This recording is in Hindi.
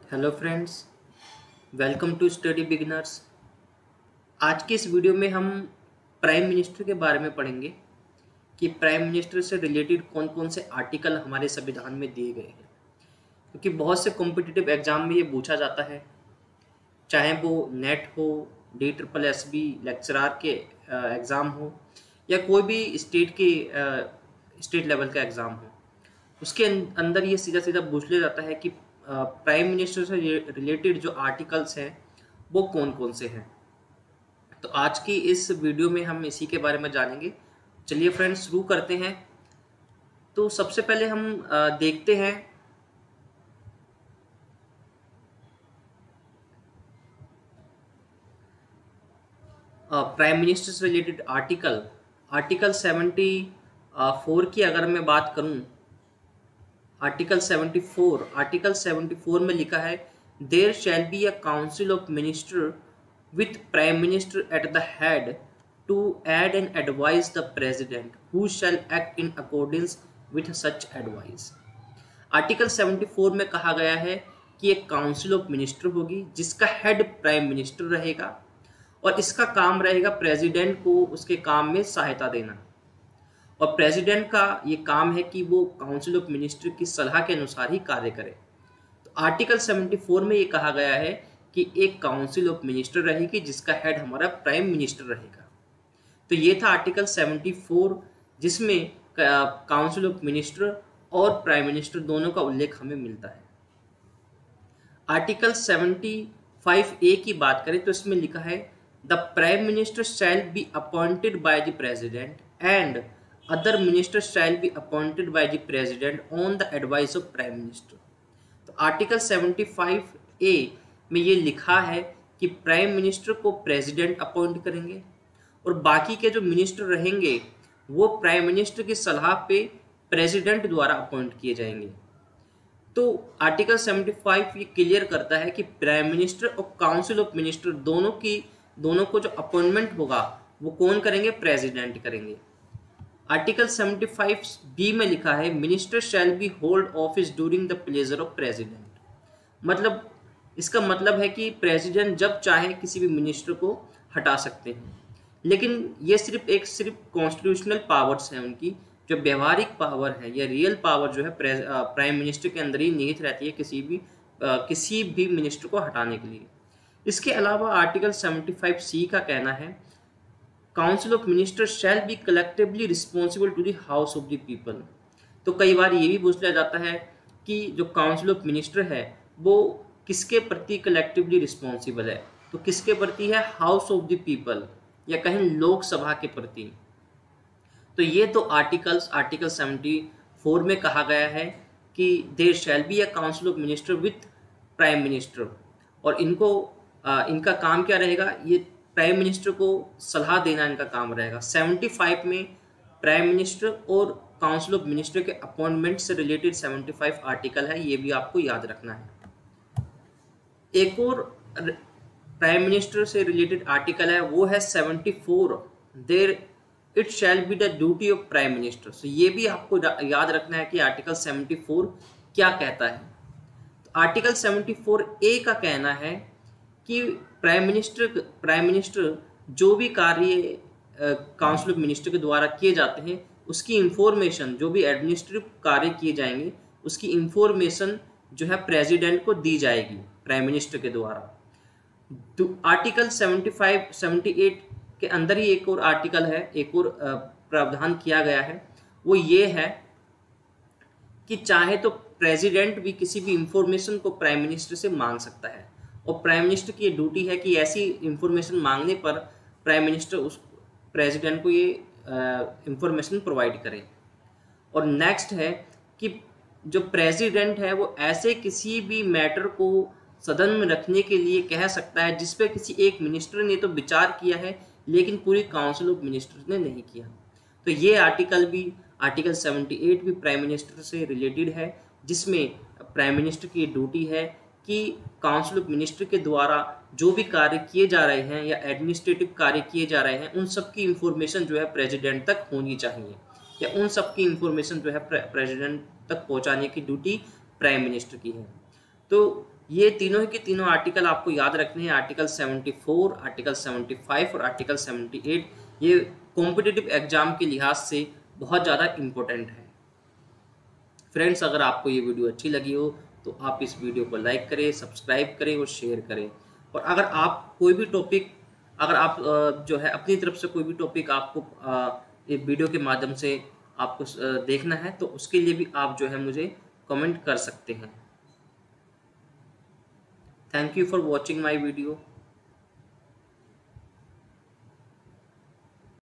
Hello friends, welcome to study beginners. आज के इस वीडियो में हम प्राइम मिनिस्टर के बारे में पढ़ेंगे कि प्राइम मिनिस्टर से रिलेटेड कौन कौन से आर्टिकल हमारे संविधान में दिए गए हैं, क्योंकि बहुत से कॉम्पिटिटिव एग्जाम में ये पूछा जाता है, चाहे वो नेट हो, DSSB लेक्चरार के एग्ज़ाम हो या कोई भी स्टेट लेवल का एग्ज़ाम हो। उसके अंदर ये सीधा सीधा पूछ लिया जाता है कि प्राइम मिनिस्टर से रिलेटेड जो आर्टिकल्स हैं वो कौन कौन से हैं। तो आज की इस वीडियो में हम इसी के बारे में जानेंगे। चलिए फ्रेंड्स, शुरू करते हैं। तो सबसे पहले हम देखते हैं प्राइम मिनिस्टर से रिलेटेड आर्टिकल 74 की अगर मैं बात करूं, आर्टिकल 74 में लिखा है, there shall be a council of minister with prime minister at the head to aid and advise the president who shall act in accordance with such advice। Article 74 में कहा गया है कि एक काउंसिल ऑफ मिनिस्टर होगी जिसका हेड प्राइम मिनिस्टर रहेगा और इसका काम रहेगा प्रेसिडेंट को उसके काम में सहायता देना। और प्रेसिडेंट का ये काम है कि वो काउंसिल ऑफ मिनिस्टर की सलाह के अनुसार ही कार्य करे। तो आर्टिकल 74 में ये कहा गया है कि एक काउंसिल ऑफ मिनिस्टर रहेगी जिसका हेड हमारा प्राइम मिनिस्टर रहेगा। तो ये था आर्टिकल 74, जिसमें काउंसिल ऑफ मिनिस्टर और प्राइम मिनिस्टर दोनों का उल्लेख हमें मिलता है। आर्टिकल 75A की बात करें तो इसमें लिखा है, the prime minister shall be appointed by the president and other minister shall be appointed by the president on the advice of prime minister. तो आर्टिकल 75A में ये लिखा है कि प्राइम मिनिस्टर को प्रेसिडेंट अपॉइंट करेंगे और बाकी के जो मिनिस्टर रहेंगे वो प्राइम मिनिस्टर की सलाह पे प्रेसिडेंट द्वारा अपॉइंट किए जाएंगे। तो आर्टिकल 75 ये क्लियर करता है कि प्राइम मिनिस्टर और काउंसिल ऑफ मिनिस्टर दोनों को जो अपॉइंटमेंट होगा वो कौन करेंगे? प्रेसिडेंट करेंगे। आर्टिकल 75B में लिखा है, minister shall B hold office during the pleasure of president. मतलब इसका मतलब है कि प्रेसिडेंट जब चाहे किसी भी मिनिस्टर को हटा सकते हैं, लेकिन ये सिर्फ कॉन्स्टिट्यूशनल पावर्स हैं उनकी। जो व्यवहारिक पावर है या रियल पावर जो है प्राइम मिनिस्टर के अंदर ही निहित रहती है किसी भी मिनिस्टर को हटाने के लिए। इसके अलावा आर्टिकल 75C का कहना है, council of minister shall be collectively responsible to the house of the people. तो कई बार ये भी पूछ लिया जाता है कि जो काउंसिल ऑफ मिनिस्टर है वो किसके प्रति कलेक्टिवली रिस्पॉन्सिबल है? तो किसके प्रति है? हाउस ऑफ द पीपल, या कहीं लोकसभा के प्रति। तो ये तो आर्टिकल 74 में कहा गया है कि there shall be a council of minister with prime minister, और इनका काम क्या रहेगा? ये प्राइम मिनिस्टर को सलाह देना इनका काम रहेगा। 75 में प्राइम मिनिस्टर और काउंसिल ऑफ मिनिस्टर के अपॉइंटमेंट से रिलेटेड 75 आर्टिकल है, ये भी आपको याद रखना है। एक और प्राइम मिनिस्टर से रिलेटेड आर्टिकल है, वो है 74, there it shall be the duty of prime minister. So ये भी आपको याद रखना है कि आर्टिकल 74 क्या कहता है। तो आर्टिकल 74A का कहना है कि प्राइम मिनिस्टर जो भी कार्य काउंसिल ऑफ मिनिस्टर के द्वारा किए जाते हैं उसकी इंफॉर्मेशन, जो भी एडमिनिस्ट्रेटिव कार्य किए जाएंगे उसकी इंफॉर्मेशन जो है प्रेसिडेंट को दी जाएगी प्राइम मिनिस्टर के द्वारा। तो आर्टिकल 78 के अंदर ही एक और आर्टिकल है, एक और प्रावधान किया गया है, वो ये है कि चाहे तो प्रेसिडेंट भी किसी भी इंफॉर्मेशन को प्राइम मिनिस्टर से मांग सकता है, और प्राइम मिनिस्टर की ये ड्यूटी है कि ऐसी इंफॉर्मेशन मांगने पर प्राइम मिनिस्टर उस प्रेसिडेंट को ये इंफॉर्मेशन प्रोवाइड करे। और नेक्स्ट है कि जो प्रेसिडेंट है वो ऐसे किसी भी मैटर को सदन में रखने के लिए कह सकता है जिस पे किसी एक मिनिस्टर ने तो विचार किया है लेकिन पूरी काउंसिल ऑफ मिनिस्टर्स ने नहीं किया। तो ये आर्टिकल 78 भी प्राइम मिनिस्टर से रिलेटेड है, जिसमें प्राइम मिनिस्टर की ड्यूटी है कि काउंसिल ऑफ मिनिस्टर के द्वारा जो भी कार्य किए जा रहे हैं या एडमिनिस्ट्रेटिव कार्य किए जा रहे हैं उन सब की इंफॉर्मेशन जो है प्रेसिडेंट तक होनी चाहिए, या उन सब की इंफॉर्मेशन जो है प्रेसिडेंट तक पहुंचाने की ड्यूटी प्राइम मिनिस्टर की है। तो ये तीनों के तीनों आर्टिकल आपको याद रखने हैं, आर्टिकल 74, आर्टिकल 75 और आर्टिकल 78। ये कॉम्पिटिटिव एग्जाम के लिहाज से बहुत ज़्यादा इम्पोर्टेंट है। फ्रेंड्स, अगर आपको ये वीडियो अच्छी लगी हो तो आप इस वीडियो को लाइक करें, सब्सक्राइब करें और शेयर करें। और अगर आप कोई भी टॉपिक, अगर आप जो है अपनी तरफ से कोई भी टॉपिक आपको ये वीडियो के माध्यम से आपको देखना है तो उसके लिए भी आप जो है मुझे कमेंट कर सकते हैं। Thank you for watching my video.